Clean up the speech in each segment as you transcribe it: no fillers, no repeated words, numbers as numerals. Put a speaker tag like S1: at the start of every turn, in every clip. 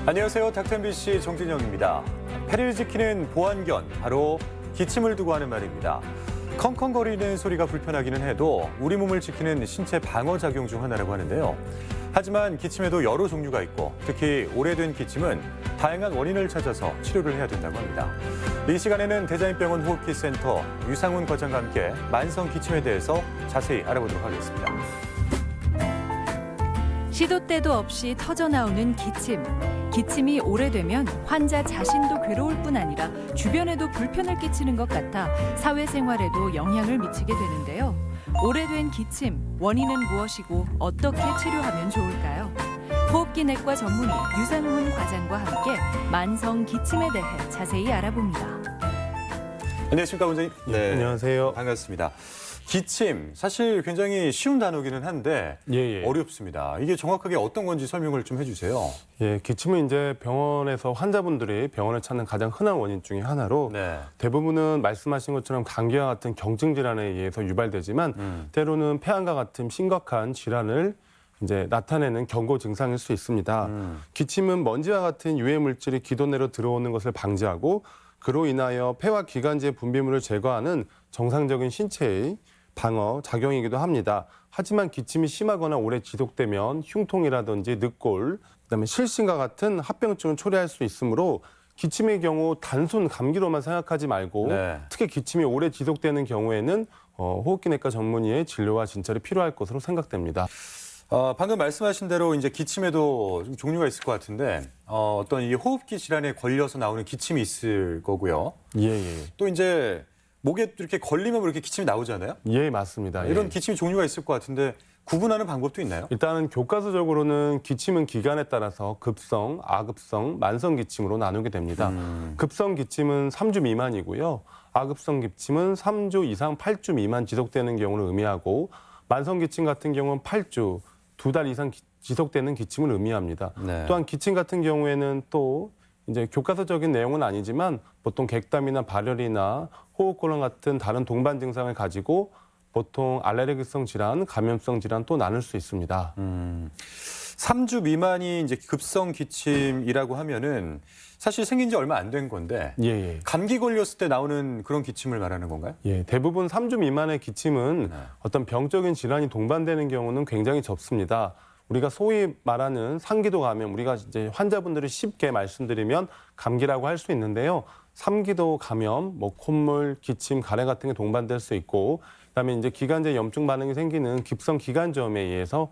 S1: 안녕하세요. 닥터 MBC 정진영입니다. 폐를 지키는 보안견, 바로 기침을 두고 하는 말입니다. 컹컹거리는 소리가 불편하기는 해도 우리 몸을 지키는 신체 방어 작용 중 하나라고 하는데요. 하지만 기침에도 여러 종류가 있고 특히 오래된 기침은 다양한 원인을 찾아서 치료를 해야 된다고 합니다. 이 시간에는 대자연병원 호흡기센터 유상훈 과장과 함께 만성 기침에 대해서 자세히 알아보도록 하겠습니다.
S2: 시도 때도 없이 터져나오는 기침. 기침이 오래되면 환자 자신도 괴로울 뿐 아니라 주변에도 불편을 끼치는 것 같아 사회생활에도 영향을 미치게 되는데요. 오래된 기침, 원인은 무엇이고 어떻게 치료하면 좋을까요? 호흡기 내과 전문의 유상훈 과장과 함께 만성 기침에 대해 자세히 알아봅니다.
S1: 안녕하십니까, 원장님.
S3: 네, 안녕하세요.
S1: 반갑습니다. 기침, 사실 굉장히 쉬운 단어기는 한데 어렵습니다. 이게 정확하게 어떤 건지 설명을 좀 해주세요.
S3: 예, 기침은 이제 병원에서 환자분들이 병원을 찾는 가장 흔한 원인 중에 하나로 대부분은 말씀하신 것처럼 감기와 같은 경증 질환에 의해서 유발되지만 때로는 폐암과 같은 심각한 질환을 이제 나타내는 경고 증상일 수 있습니다. 기침은 먼지와 같은 유해 물질이 기도 내로 들어오는 것을 방지하고 그로 인하여 폐와 기관지의 분비물을 제거하는 정상적인 신체의 방어 작용이기도 합니다. 하지만 기침이 심하거나 오래 지속되면 흉통이라든지 늑골, 그다음에 실신과 같은 합병증을 초래할 수 있으므로 기침의 경우 단순 감기로만 생각하지 말고 특히 기침이 오래 지속되는 경우에는 호흡기내과 전문의의 진료와 진찰이 필요할 것으로 생각됩니다.
S1: 방금 말씀하신 대로 이제 기침에도 좀 종류가 있을 것 같은데 어떤 이 호흡기 질환에 걸려서 나오는 기침이 있을 거고요. 또 이제 목에 이렇게 걸리면 이렇게 기침이 나오잖아요.
S3: 예, 맞습니다.
S1: 이런 기침이 종류가 있을 것 같은데 구분하는 방법도 있나요?
S3: 일단은 교과서적으로는 기침은 기간에 따라서 급성, 아급성, 만성 기침으로 나누게 됩니다. 급성 기침은 3주 미만이고요. 아급성 기침은 3주 이상 8주 미만 지속되는 경우를 의미하고 만성 기침 같은 경우는 8주, 2달 이상 지속되는 기침을 의미합니다. 또한 기침 같은 경우에는 또 이제 교과서적인 내용은 아니지만 보통 객담이나 발열이나 호흡곤란 같은 다른 동반 증상을 가지고 보통 알레르기성 질환, 감염성 질환 또 나눌 수 있습니다.
S1: 3주 미만이 이제 급성 기침이라고 하면은 사실 생긴 지 얼마 안 된 건데 감기 걸렸을 때 나오는 그런 기침을 말하는 건가요?
S3: 예, 대부분 3주 미만의 기침은 어떤 병적인 질환이 동반되는 경우는 굉장히 적습니다. 우리가 소위 말하는 상기도 감염, 우리가 이제 환자분들이 쉽게 말씀드리면 감기라고 할 수 있는데요. 삼기도 감염, 콧물, 기침, 가래 같은 게 동반될 수 있고, 그다음에 이제 기관지에 염증 반응이 생기는 급성 기관지염에 의해서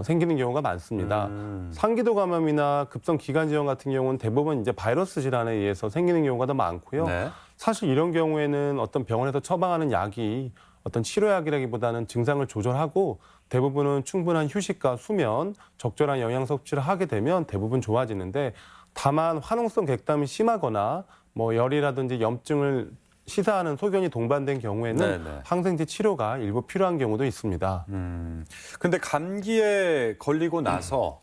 S3: 생기는 경우가 많습니다. 상기도 감염이나 급성 기관지염 같은 경우는 대부분 이제 바이러스 질환에 의해서 생기는 경우가 더 많고요. 사실 이런 경우에는 어떤 병원에서 처방하는 약이 어떤 치료약이라기보다는 증상을 조절하고 대부분은 충분한 휴식과 수면, 적절한 영양 섭취를 하게 되면 대부분 좋아지는데 다만 화농성 객담이 심하거나 열이라든지 염증을 시사하는 소견이 동반된 경우에는 항생제 치료가 일부 필요한 경우도 있습니다.
S1: 근데 감기에 걸리고 나서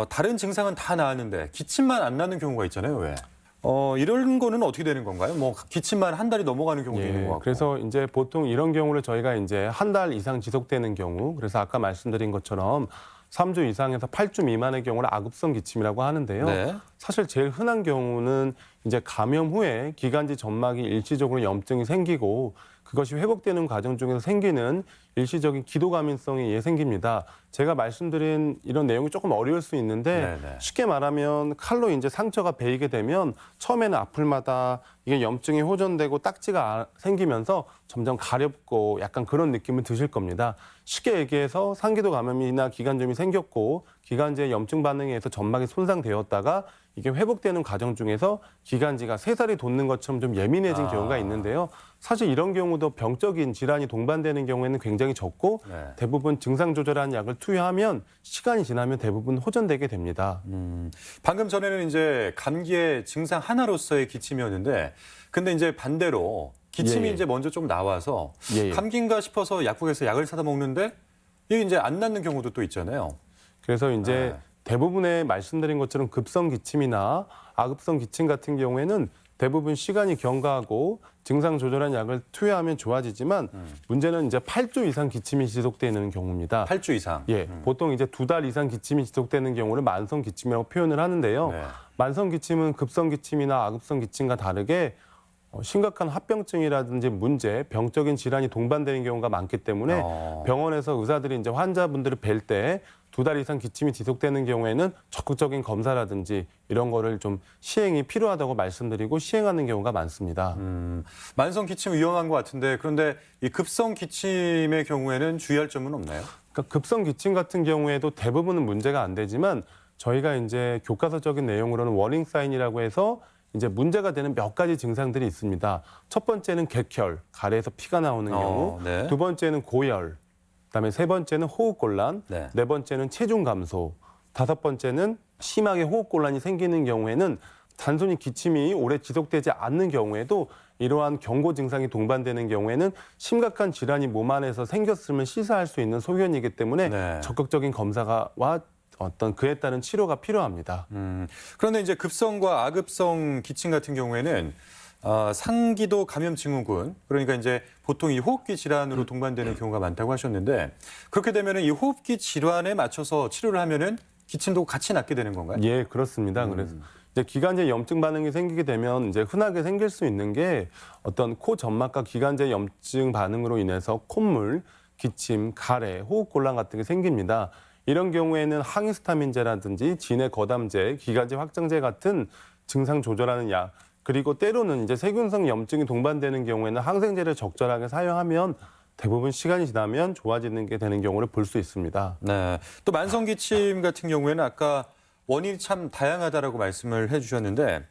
S1: 다른 증상은 다 나았는데 기침만 안 나는 경우가 있잖아요. 왜? 이런 거는 어떻게 되는 건가요? 기침만 한 달이 넘어가는 경우도 있는 것 같고.
S3: 그래서 이제 보통 이런 경우를 저희가 이제 한 달 이상 지속되는 경우, 그래서 아까 말씀드린 것처럼 3주 이상에서 8주 미만의 경우를 아급성 기침이라고 하는데요. 사실 제일 흔한 경우는 이제 감염 후에 기관지 점막이 일시적으로 염증이 생기고 그것이 회복되는 과정 중에서 생기는 일시적인 기도감염성이 생깁니다. 제가 말씀드린 이런 내용이 조금 어려울 수 있는데 쉽게 말하면 칼로 이제 상처가 베이게 되면 처음에는 아플마다 이게 염증이 호전되고 딱지가 생기면서 점점 가렵고 약간 그런 느낌을 드실 겁니다. 쉽게 얘기해서 상기도 감염이나 기관점이 생겼고 기관지의 염증 반응에 의해서 점막이 손상되었다가 이게 회복되는 과정 중에서 기관지가 새살이 돋는 것처럼 좀 예민해진 경우가 있는데요. 사실 이런 경우도 병적인 질환이 동반되는 경우에는 굉장히 적고 대부분 증상 조절하는 약을 투여하면 시간이 지나면 대부분 호전되게 됩니다.
S1: 방금 전에는 이제 감기의 증상 하나로서의 기침이었는데 근데 이제 반대로 기침이 이제 먼저 좀 나와서 감기인가 싶어서 약국에서 약을 사다 먹는데 이게 이제 안 낫는 경우도 또 있잖아요.
S3: 그래서 이제 대부분의 말씀드린 것처럼 급성 기침이나 아급성 기침 같은 경우에는 대부분 시간이 경과하고 증상 조절한 약을 투여하면 좋아지지만 문제는 이제 8주 이상 기침이 지속되는 경우입니다.
S1: 8주 이상.
S3: 예, 보통 이제 2달 이상 기침이 지속되는 경우를 만성 기침이라고 표현을 하는데요.
S1: 네.
S3: 만성 기침은 급성 기침이나 아급성 기침과 다르게 심각한 합병증이라든지 문제, 병적인 질환이 동반되는 경우가 많기 때문에 병원에서 의사들이 이제 환자분들을 뵐 때 2달 이상 기침이 지속되는 경우에는 적극적인 검사라든지 이런 거를 좀 시행이 필요하다고 말씀드리고 시행하는 경우가 많습니다.
S1: 만성 기침 위험한 것 같은데 그런데 이 급성 기침의 경우에는 주의할 점은 없나요?
S3: 그러니까 급성 기침 같은 경우에도 대부분은 문제가 안 되지만 저희가 이제 교과서적인 내용으로는 워닝 사인이라고 해서 이제 문제가 되는 몇 가지 증상들이 있습니다. 첫 번째는 객혈, 가래에서 피가 나오는 경우,
S1: 네.
S3: 두 번째는 고열, 그다음에 세 번째는 호흡곤란,
S1: 네.
S3: 네 번째는 체중 감소, 다섯 번째는 심하게 호흡곤란이 생기는 경우에는 단순히 기침이 오래 지속되지 않는 경우에도 이러한 경고 증상이 동반되는 경우에는 심각한 질환이 몸 안에서 생겼으면 시사할 수 있는 소견이기 때문에
S1: 네.
S3: 적극적인 검사와 어떤 그에 따른 치료가 필요합니다.
S1: 그런데 이제 급성과 아급성 기침 같은 경우에는 상기도 감염 증후군, 그러니까 이제 보통 이 호흡기 질환으로 동반되는 경우가 많다고 하셨는데 그렇게 되면 이 호흡기 질환에 맞춰서 치료를 하면은 기침도 같이 낫게 되는 건가요?
S3: 예, 그렇습니다. 그래서 이제 기관지에 염증 반응이 생기게 되면 이제 흔하게 생길 수 있는 게 어떤 코 점막과 기관지의 염증 반응으로 인해서 콧물, 기침, 가래, 호흡곤란 같은 게 생깁니다. 이런 경우에는 항히스타민제라든지 진해 거담제, 기관지 확장제 같은 증상 조절하는 약, 그리고 때로는 이제 세균성 염증이 동반되는 경우에는 항생제를 적절하게 사용하면 대부분 시간이 지나면 좋아지는 게 되는 경우를 볼 수 있습니다.
S1: 네. 또 만성 기침 같은 경우에는 아까 원인이 참 다양하다라고 말씀을 해주셨는데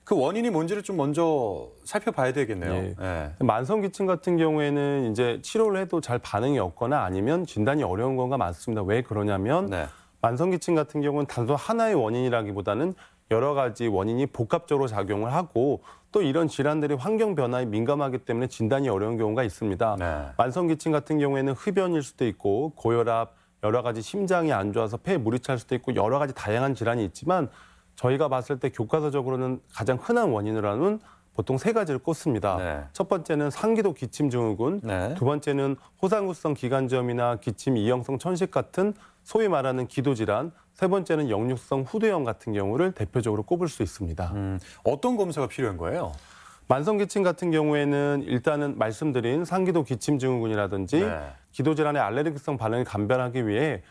S1: 그 원인이 뭔지를 좀 먼저 살펴봐야 되겠네요.
S3: 예.
S1: 네.
S3: 만성 기침 같은 경우에는 이제 치료를 해도 잘 반응이 없거나 아니면 진단이 어려운 경우가 많습니다. 왜 그러냐면
S1: 네.
S3: 만성 기침 같은 경우는 단순 하나의 원인이라기보다는 여러 가지 원인이 복합적으로 작용을 하고 또 이런 질환들이 환경 변화에 민감하기 때문에 진단이 어려운 경우가 있습니다.
S1: 네.
S3: 만성 기침 같은 경우에는 흡연일 수도 있고 고혈압, 여러 가지 심장이 안 좋아서 폐에 물이 찰 수도 있고 여러 가지 다양한 질환이 있지만 저희가 봤을 때 교과서적으로는 가장 흔한 원인으로는 보통 세 가지를 꼽습니다.
S1: 네.
S3: 첫 번째는 상기도 기침 증후군,
S1: 네.
S3: 두 번째는 호상구성 기관지염이나 기침 이형성 천식 같은 소위 말하는 기도질환, 세 번째는 역류성 후두염 같은 경우를 대표적으로 꼽을 수 있습니다.
S1: 어떤 검사가 필요한 거예요?
S3: 만성 기침 같은 경우에는 일단은 말씀드린 상기도 기침 증후군이라든지
S1: 네.
S3: 기도질환의 알레르기성 반응을 감별하기 위해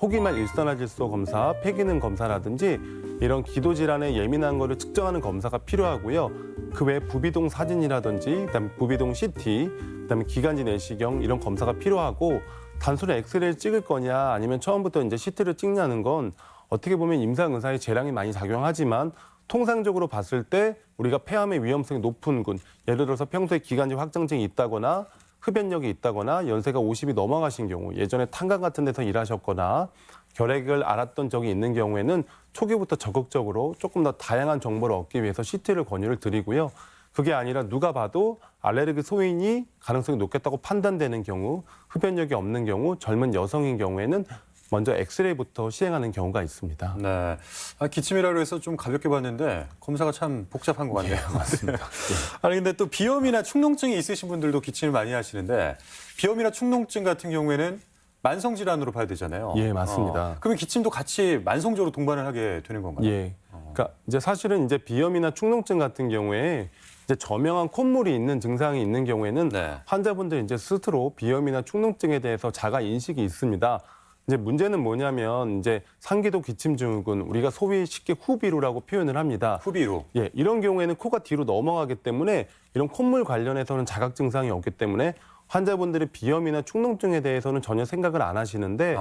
S3: 호기만 일산화질소 검사, 폐기능 검사라든지 이런 기도질환에 예민한 거를 측정하는 검사가 필요하고요. 그 외에 부비동 사진이라든지 그다음에 부비동 CT, 그다음에 기관지 내시경 이런 검사가 필요하고 단순히 엑스레이를 찍을 거냐 아니면 처음부터 이제 CT를 찍냐는 건 어떻게 보면 임상 의사의 재량이 많이 작용하지만 통상적으로 봤을 때 우리가 폐암의 위험성이 높은 군, 예를 들어서 평소에 기관지 확장증이 있다거나 흡연력이 있다거나 연세가 50이 넘어가신 경우, 예전에 탄광 같은 데서 일하셨거나 결핵을 앓았던 적이 있는 경우에는 초기부터 적극적으로 조금 더 다양한 정보를 얻기 위해서 CT를 권유를 드리고요. 그게 아니라 누가 봐도 알레르기 소인이 가능성이 높겠다고 판단되는 경우, 흡연력이 없는 경우, 젊은 여성인 경우에는 먼저 엑스레이부터 시행하는 경우가 있습니다.
S1: 네. 기침이라고 해서 좀 가볍게 봤는데 검사가 참 복잡한 것 같네요.
S3: 맞습니다.
S1: 아니 근데 또 비염이나 축농증이 있으신 분들도 기침을 많이 하시는데 비염이나 축농증 같은 경우에는 만성 질환으로 봐야 되잖아요.
S3: 예, 맞습니다.
S1: 그러면 기침도 같이 만성적으로 동반을 하게 되는 건가요?
S3: 예. 그러니까 이제 사실은 이제 비염이나 축농증 같은 경우에 이제 저명한 콧물이 있는 증상이 있는 경우에는
S1: 네.
S3: 환자분들이 이제 스스로 비염이나 축농증에 대해서 자가 인식이 있습니다. 이제 문제는 뭐냐면 이제 상기도 기침 증후군 우리가 소위 쉽게 후비루라고 표현을 합니다.
S1: 후비루.
S3: 예, 이런 경우에는 코가 뒤로 넘어가기 때문에 이런 콧물 관련해서는 자각 증상이 없기 때문에 환자분들이 비염이나 축농증에 대해서는 전혀 생각을 안 하시는데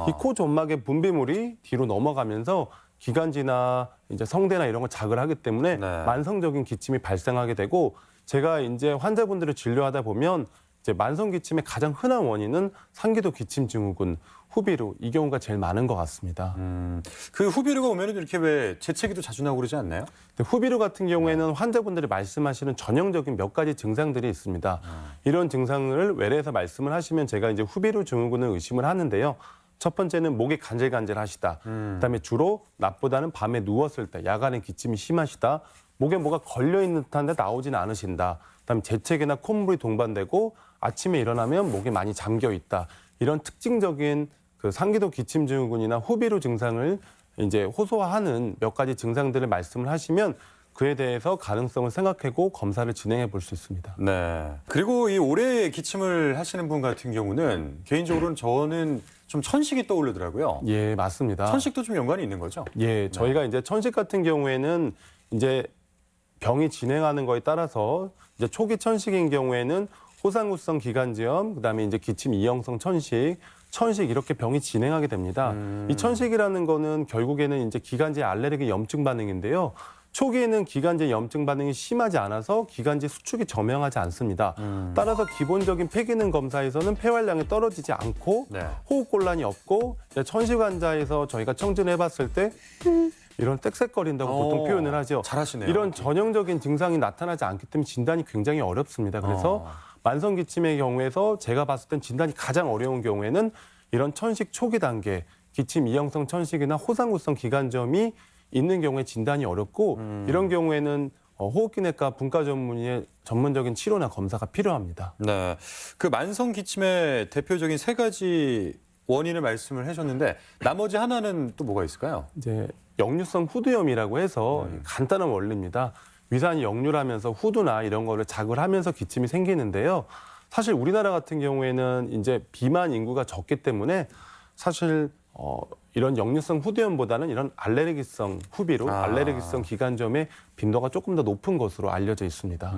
S3: 이 코 점막의 분비물이 뒤로 넘어가면서 기관지나 이제 성대나 이런 걸 자극을 하기 때문에
S1: 네.
S3: 만성적인 기침이 발생하게 되고 제가 이제 환자분들을 진료하다 보면 이제 만성 기침의 가장 흔한 원인은 상기도 기침 증후군, 후비루 이 경우가 제일 많은 것 같습니다.
S1: 그 후비루가 오면은 이렇게 왜 재채기도 자주 나고 그러지 않나요?
S3: 근데 후비루 같은 경우에는 환자분들이 말씀하시는 전형적인 몇 가지 증상들이 있습니다. 이런 증상을 외래에서 말씀을 하시면 제가 이제 후비루 증후군을 의심을 하는데요. 첫 번째는 목이 간질간질하시다. 그다음에 주로 낮보다는 밤에 누웠을 때 야간에 기침이 심하시다. 목에 뭐가 걸려 있는 듯한데 나오지는 않으신다. 그다음에 재채기나 콧물이 동반되고 아침에 일어나면 목이 많이 잠겨 있다. 이런 특징적인 그 상기도 기침증후군이나 후비루 증상을 이제 호소하는 몇 가지 증상들을 말씀을 하시면 그에 대해서 가능성을 생각하고 검사를 진행해 볼 수 있습니다.
S1: 네. 그리고 이 오래 기침을 하시는 분 같은 경우는 개인적으로는 저는 좀 천식이 떠오르더라고요.
S3: 예, 맞습니다.
S1: 천식도 좀 연관이 있는 거죠?
S3: 예, 저희가 이제 천식 같은 경우에는 이제 병이 진행하는 거에 따라서 이제 초기 천식인 경우에는 호상구성 기관지염, 그다음에 이제 기침 이형성 천식 이렇게 병이 진행하게 됩니다. 이 천식이라는 거는 결국에는 이제 기관지 알레르기 염증 반응인데요. 초기에는 기관지 염증 반응이 심하지 않아서 기관지 수축이 저명하지 않습니다. 따라서 기본적인 폐기능 검사에서는 폐활량이 떨어지지 않고
S1: 네.
S3: 호흡곤란이 없고 천식 환자에서 저희가 청진해봤을 때 이런 떽색거린다고 보통 표현을 하죠.
S1: 잘하시네요.
S3: 이런 전형적인 증상이 나타나지 않기 때문에 진단이 굉장히 어렵습니다. 그래서 만성 기침의 경우에서 제가 봤을 땐 진단이 가장 어려운 경우에는 이런 천식 초기 단계, 기침 이형성 천식이나 호상구성 기관점이 있는 경우에 진단이 어렵고 이런 경우에는 호흡기내과 분과 전문의의 전문적인 치료나 검사가 필요합니다.
S1: 네. 그 만성 기침의 대표적인 세 가지 원인을 말씀을 해주셨는데 나머지 하나는 또 뭐가 있을까요?
S3: 이제 역류성 후두염이라고 해서 간단한 원리입니다. 위산이 역류하면서 후두나 이런 거를 자극을 하면서 기침이 생기는데요. 사실 우리나라 같은 경우에는 이제 비만 인구가 적기 때문에 사실 이런 역류성 후두염보다는 이런 알레르기성 후비루, 알레르기성 기관점의 빈도가 조금 더 높은 것으로 알려져 있습니다.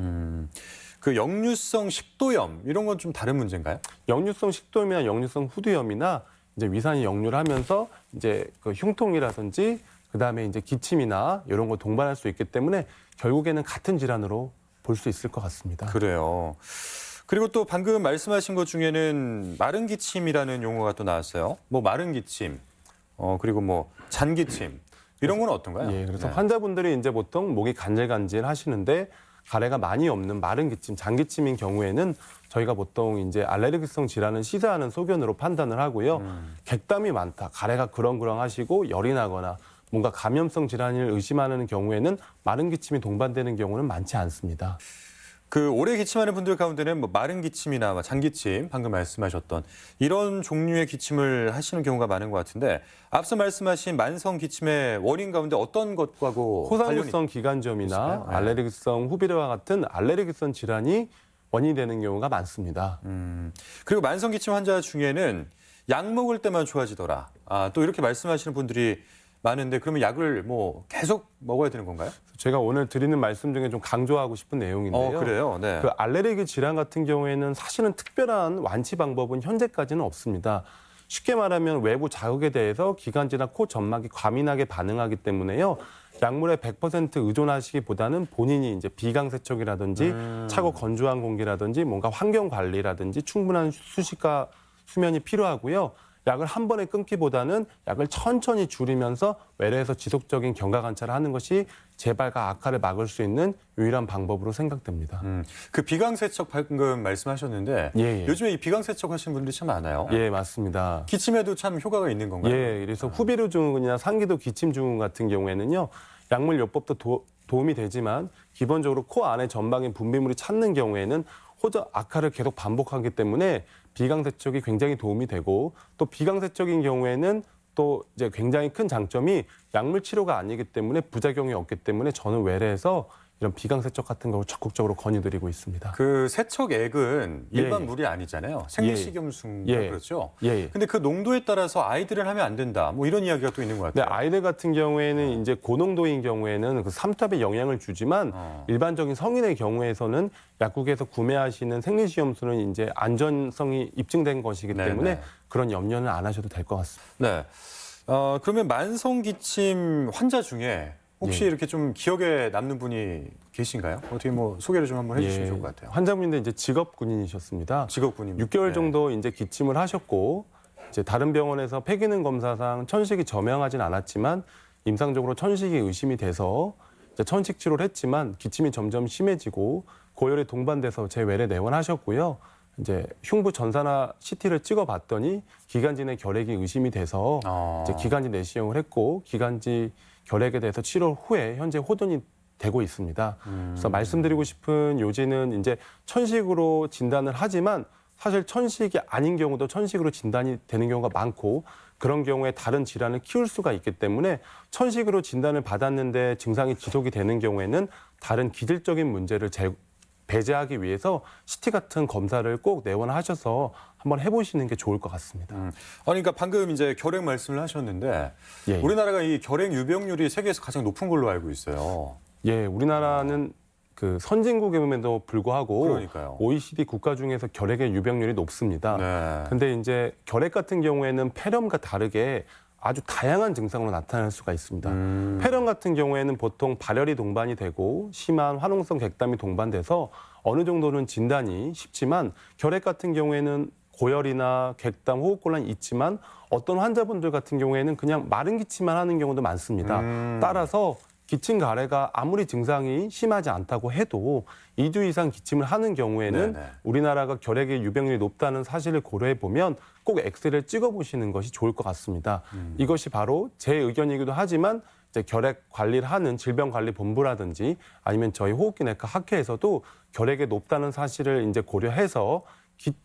S1: 그 역류성 식도염 이런 건 좀 다른 문제인가요?
S3: 역류성 식도염이나 역류성 후두염이나 이제 위산이 역류를 하면서 이제 그 흉통이라든지 그다음에 이제 기침이나 이런 거 동반할 수 있기 때문에 결국에는 같은 질환으로 볼 수 있을 것 같습니다.
S1: 그래요. 그리고 또 방금 말씀하신 것 중에는 마른 기침이라는 용어가 또 나왔어요. 뭐 마른 기침, 그리고 뭐 잔기침 이런 건 어떤가요?
S3: 예, 그래서
S1: 네.
S3: 환자분들이 이제 보통 목이 간질간질 하시는데 가래가 많이 없는 마른 기침, 잔기침인 경우에는 저희가 보통 이제 알레르기성 질환은 시사하는 소견으로 판단을 하고요. 객담이 많다, 가래가 그렁그렁하시고 열이 나거나 뭔가 감염성 질환을 의심하는 경우에는 마른 기침이 동반되는 경우는 많지 않습니다.
S1: 그 오래 기침하는 분들 가운데는 뭐 마른 기침이나 잔기침 방금 말씀하셨던 이런 종류의 기침을 하시는 경우가 많은 것 같은데 앞서 말씀하신 만성 기침의 원인 가운데 어떤 것과고
S3: 호상구성 기관점이나
S1: 있을까요? 네.
S3: 알레르기성 후비루와 같은 알레르기성 질환이 원인이 되는 경우가 많습니다.
S1: 그리고 만성 기침 환자 중에는 약 먹을 때만 좋아지더라. 또 이렇게 말씀하시는 분들이 많은데 그러면 약을 뭐 계속 먹어야 되는 건가요?
S3: 제가 오늘 드리는 말씀 중에 좀 강조하고 싶은 내용인데요.
S1: 그래요? 네.
S3: 그 알레르기 질환 같은 경우에는 사실은 특별한 완치 방법은 현재까지는 없습니다. 쉽게 말하면 외부 자극에 대해서 기관지나 코 점막이 과민하게 반응하기 때문에요. 약물에 100% 의존하시기보다는 본인이 이제 비강세척이라든지 차고 건조한 공기라든지 뭔가 환경 관리라든지 충분한 수식과 수면이 필요하고요. 약을 한 번에 끊기보다는 약을 천천히 줄이면서 외래에서 지속적인 경과 관찰을 하는 것이 재발과 악화를 막을 수 있는 유일한 방법으로 생각됩니다.
S1: 그 비강세척 방금 말씀하셨는데
S3: 예.
S1: 요즘에 이 비강세척 하시는 분들이 참 많아요.
S3: 예, 맞습니다.
S1: 기침에도 참 효과가 있는 건가요?
S3: 예, 그래서 후비루 증후군이나 상기도 기침 증후군 같은 경우에는요. 약물 요법도 도움이 되지만 기본적으로 코 안에 전방인 분비물이 찼는 경우에는 호저 악화를 계속 반복하기 때문에 비강세척이 굉장히 도움이 되고 또 비강세척인 경우에는 또 이제 굉장히 큰 장점이 약물 치료가 아니기 때문에 부작용이 없기 때문에 저는 외래에서 이런 비강세척 같은 걸 적극적으로 권유드리고 있습니다.
S1: 그 세척액은 일반
S3: 예.
S1: 물이 아니잖아요. 생리식염수인가
S3: 예.
S1: 그렇죠?
S3: 예.
S1: 근데 그 농도에 따라서 아이들은 하면 안 된다. 뭐 이런 이야기가 또 있는 것
S3: 네,
S1: 같아요.
S3: 아이들 같은 경우에는 이제 고농도인 경우에는 그 삼투압에 영향을 주지만 일반적인 성인의 경우에서는 약국에서 구매하시는 생리식염수는 이제 안전성이 입증된 것이기 때문에
S1: 네네.
S3: 그런 염려는 안 하셔도 될 것 같습니다.
S1: 네. 그러면 만성 기침 환자 중에 혹시
S3: 예.
S1: 이렇게 좀 기억에 남는 분이 계신가요? 어떻게 뭐 소개를 좀 한번 해주시면
S3: 예,
S1: 좋을 것 같아요.
S3: 환자분인데 이제 직업 군인이셨습니다.
S1: 직업군입니다.
S3: 6개월
S1: 네.
S3: 정도 이제 기침을 하셨고 이제 다른 병원에서 폐기능 검사상 천식이 저명하진 않았지만 임상적으로 천식이 의심이 돼서 이제 천식 치료를 했지만 기침이 점점 심해지고 고열에 동반돼서 재외래 내원하셨고요. 이제 흉부 전산화 CT를 찍어봤더니 기관지 내 결핵이 의심이 돼서 이제 기관지 내시경을 했고 기관지 결핵에 대해서 치료 후에 현재 호전이 되고 있습니다. 그래서 말씀드리고 싶은 요지는 이제 천식으로 진단을 하지만 사실 천식이 아닌 경우도 천식으로 진단이 되는 경우가 많고 그런 경우에 다른 질환을 키울 수가 있기 때문에 천식으로 진단을 받았는데 증상이 지속이 되는 경우에는 다른 기질적인 문제를 배제하기 위해서 CT 같은 검사를 꼭 내원하셔서 한번 해보시는 게 좋을 것 같습니다.
S1: 그러니까 방금 이제 결핵 말씀을 하셨는데
S3: 예.
S1: 우리나라가 이 결핵 유병률이 세계에서 가장 높은 걸로 알고 있어요.
S3: 예, 우리나라는 그 선진국임에도 불구하고
S1: 그러니까요.
S3: OECD 국가 중에서 결핵의 유병률이 높습니다.
S1: 네.
S3: 근데 이제 결핵 같은 경우에는 폐렴과 다르게 아주 다양한 증상으로 나타날 수가 있습니다. 폐렴 같은 경우에는 보통 발열이 동반이 되고 심한 화농성 객담이 동반돼서 어느 정도는 진단이 쉽지만 결핵 같은 경우에는 고열이나 객담, 호흡곤란이 있지만 어떤 환자분들 같은 경우에는 그냥 마른 기침만 하는 경우도 많습니다. 따라서 기침 가래가 아무리 증상이 심하지 않다고 해도 2주 이상 기침을 하는 경우에는
S1: 네네.
S3: 우리나라가 결핵의 유병률이 높다는 사실을 고려해 보면 꼭 엑스레이를 찍어 보시는 것이 좋을 것 같습니다. 이것이 바로 제 의견이기도 하지만 이제 결핵 관리를 하는 질병관리본부라든지 아니면 저희 호흡기내과 학회에서도 결핵이 높다는 사실을 이제 고려해서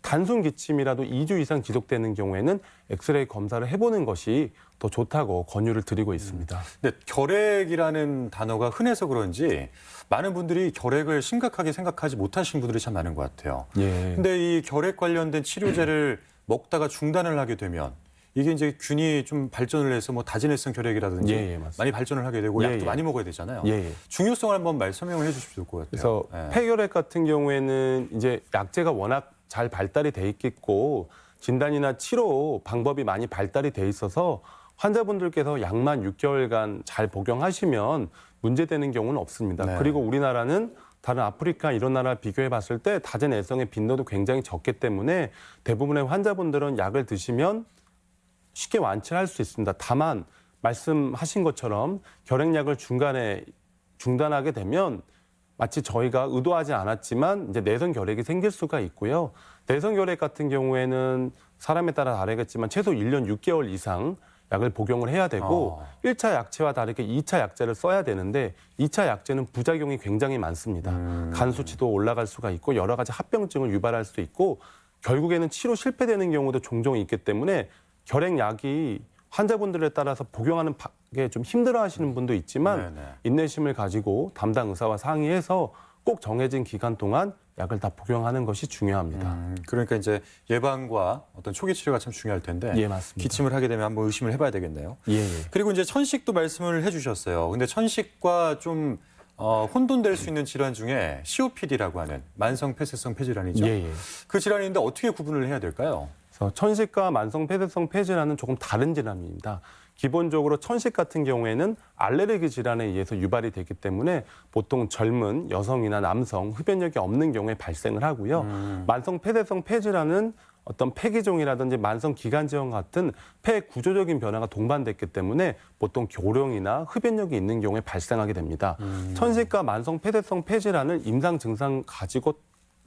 S3: 단순 기침이라도 2주 이상 지속되는 경우에는 엑스레이 검사를 해보는 것이 더 좋다고 권유를 드리고 있습니다.
S1: 근데 결핵이라는 단어가 흔해서 그런지 많은 분들이 결핵을 심각하게 생각하지 못하시는 분들이 참 많은 것 같아요.
S3: 예.
S1: 근데 이 결핵 관련된 치료제를 먹다가 중단을 하게 되면 이게 이제 균이 좀 발전을 해서 뭐 다진해성 결핵이라든지
S3: 예, 맞습니다.
S1: 많이 발전을 하게 되고
S3: 예,
S1: 약도
S3: 예.
S1: 많이 먹어야 되잖아요.
S3: 예.
S1: 중요성을 한번 설명을 해주십시오. 것 같아요.
S3: 그래서
S1: 예.
S3: 폐결핵 같은 경우에는 이제 약제가 워낙 잘 발달이 돼 있겠고 진단이나 치료 방법이 많이 발달이 돼 있어서 환자분들께서 약만 6개월간 잘 복용하시면 문제되는 경우는 없습니다.
S1: 네.
S3: 그리고 우리나라는 다른 아프리카 이런 나라 비교해 봤을 때 다전애성의 빈도도 굉장히 적기 때문에 대부분의 환자분들은 약을 드시면 쉽게 완치를 할 수 있습니다. 다만 말씀하신 것처럼 결핵약을 중간에 중단하게 되면 마치 저희가 의도하지 않았지만 이제 내성 결핵이 생길 수가 있고요. 내성 결핵 같은 경우에는 사람에 따라 다르겠지만 최소 1년 6개월 이상 약을 복용을 해야 되고 1차 약제와 다르게 2차 약제를 써야 되는데 2차 약제는 부작용이 굉장히 많습니다. 간 수치도 올라갈 수가 있고 여러 가지 합병증을 유발할 수 있고 결국에는 치료 실패되는 경우도 종종 있기 때문에 결핵약이 환자분들에 따라서 복용하는 게 좀 힘들어하시는 분도 있지만
S1: 네네.
S3: 인내심을 가지고 담당 의사와 상의해서 꼭 정해진 기간 동안 약을 다 복용하는 것이 중요합니다.
S1: 그러니까 이제 예방과 어떤 초기 치료가 참 중요할 텐데
S3: 예, 맞습니다.
S1: 기침을 하게 되면 한번 의심을 해봐야 되겠네요.
S3: 예.
S1: 그리고 이제 천식도 말씀을 해주셨어요. 근데 천식과 좀 혼돈될 수 있는 질환 중에 COPD라고 하는 만성 폐쇄성 폐질환이죠.
S3: 예.
S1: 그 질환인데 어떻게 구분을 해야 될까요?
S3: 그래서 천식과 만성 폐쇄성 폐질환은 조금 다른 질환입니다. 기본적으로 천식 같은 경우에는 알레르기 질환에 의해서 유발이 되기 때문에 보통 젊은 여성이나 남성 흡연력이 없는 경우에 발생을 하고요. 만성 폐쇄성 폐질환은 어떤 폐기종이라든지 만성 기관지염 같은 폐 구조적인 변화가 동반됐기 때문에 보통 교령이나 흡연력이 있는 경우에 발생하게 됩니다. 천식과 만성 폐쇄성 폐질환을 임상 증상 가지고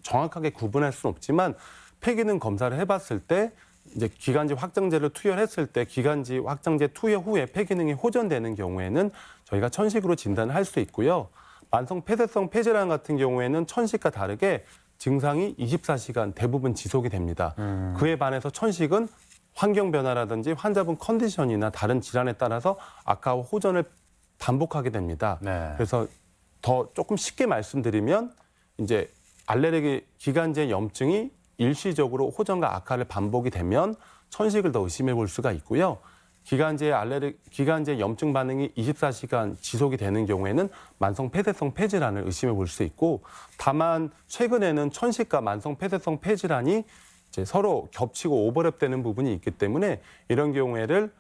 S3: 정확하게 구분할 수는 없지만 폐기능 검사를 해봤을 때 이제 기관지 확장제를 투여했을 때 기관지 확장제 투여 후에 폐기능이 호전되는 경우에는 저희가 천식으로 진단을 할 수 있고요. 만성 폐쇄성 폐질환 같은 경우에는 천식과 다르게 증상이 24시간 대부분 지속이 됩니다. 그에 반해서 천식은 환경 변화라든지 환자분 컨디션이나 다른 질환에 따라서 악화와 호전을 반복하게 됩니다.
S1: 네.
S3: 그래서 더 조금 쉽게 말씀드리면 이제 알레르기 기관지의 염증이 일시적으로 호전과 악화를 반복이 되면 천식을 더 의심해 볼 수가 있고요. 기관지의 염증 반응이 24시간 지속이 되는 경우에는 만성 폐쇄성 폐질환을 의심해 볼 수 있고 다만 최근에는 천식과 만성 폐쇄성 폐질환이 이제 서로 겹치고 오버랩되는 부분이 있기 때문에 이런 경우에를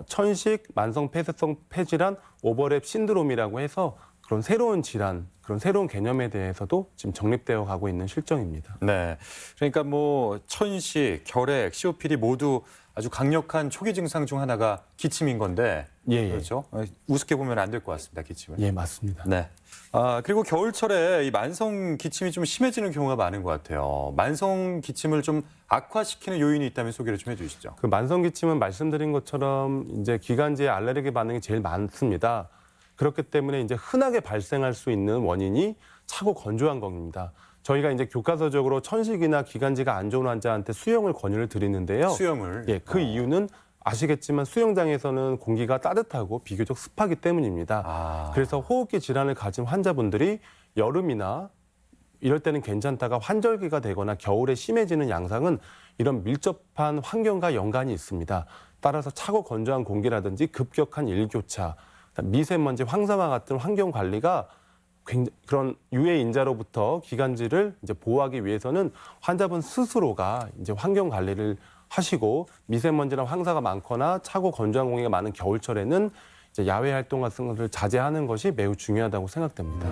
S3: 천식, 만성 폐쇄성 폐질환 오버랩 신드롬이라고 해서 그런 새로운 질환, 그런 새로운 개념에 대해서도 지금 정립되어 가고 있는 실정입니다.
S1: 네. 그러니까 뭐 천식, 결핵, COPD 모두 아주 강력한 초기 증상 중 하나가 기침인 건데
S3: 예.
S1: 그렇죠? 우습게 보면 안 될 것 같습니다. 기침을.
S3: 예, 맞습니다.
S1: 네. 그리고 겨울철에 이 만성 기침이 좀 심해지는 경우가 많은 것 같아요. 만성 기침을 좀 악화시키는 요인이 있다면 소개를 좀 해주시죠.
S3: 그 만성 기침은 말씀드린 것처럼 이제 기관지의 알레르기 반응이 제일 많습니다. 그렇기 때문에 이제 흔하게 발생할 수 있는 원인이 차고 건조한 겁니다. 저희가 이제 교과서적으로 천식이나 기관지가 안 좋은 환자한테 수영을 권유를 드리는데요.
S1: 수영을.
S3: 예, 그 이유는 아시겠지만 수영장에서는 공기가 따뜻하고 비교적 습하기 때문입니다. 그래서 호흡기 질환을 가진 환자분들이 여름이나 이럴 때는 괜찮다가 환절기가 되거나 겨울에 심해지는 양상은 이런 밀접한 환경과 연관이 있습니다. 따라서 차고 건조한 공기라든지 급격한 일교차, 미세먼지, 황사와 같은 환경 관리가 그런 유해 인자로부터 기관지를 이제 보호하기 위해서는 환자분 스스로가 이제 환경 관리를 하시고 미세먼지나 황사가 많거나 차고 건조한 공기가 많은 겨울철에는 이제 야외 활동 같은 것을 자제하는 것이 매우 중요하다고 생각됩니다.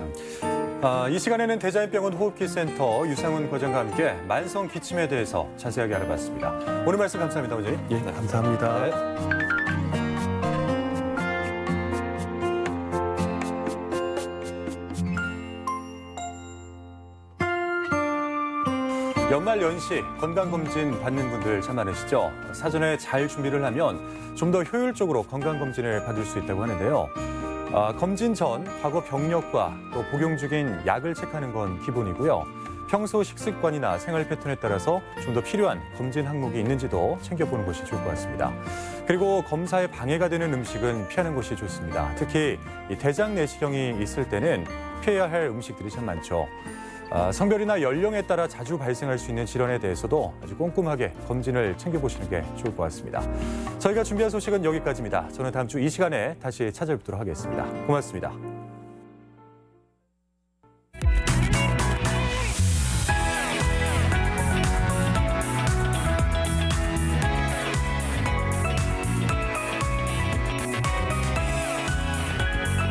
S1: 이 시간에는 대자연병원 호흡기센터 유상훈 과장과 함께 만성 기침에 대해서 자세하게 알아봤습니다. 오늘 말씀 감사합니다, 원장님.
S3: 예, 감사합니다.
S1: 네. 연말 연시 건강검진 받는 분들 참 많으시죠? 사전에 잘 준비를 하면 좀 더 효율적으로 건강검진을 받을 수 있다고 하는데요. 검진 전 과거 병력과 또 복용 중인 약을 체크하는 건 기본이고요. 평소 식습관이나 생활 패턴에 따라서 좀 더 필요한 검진 항목이 있는지도 챙겨보는 것이 좋을 것 같습니다. 그리고 검사에 방해가 되는 음식은 피하는 것이 좋습니다. 특히 이 대장 내시경이 있을 때는 피해야 할 음식들이 참 많죠. 성별이나 연령에 따라 자주 발생할 수 있는 질환에 대해서도 아주 꼼꼼하게 검진을 챙겨보시는 게 좋을 것 같습니다. 저희가 준비한 소식은 여기까지입니다. 저는 다음 주 이 시간에 다시 찾아뵙도록 하겠습니다. 고맙습니다.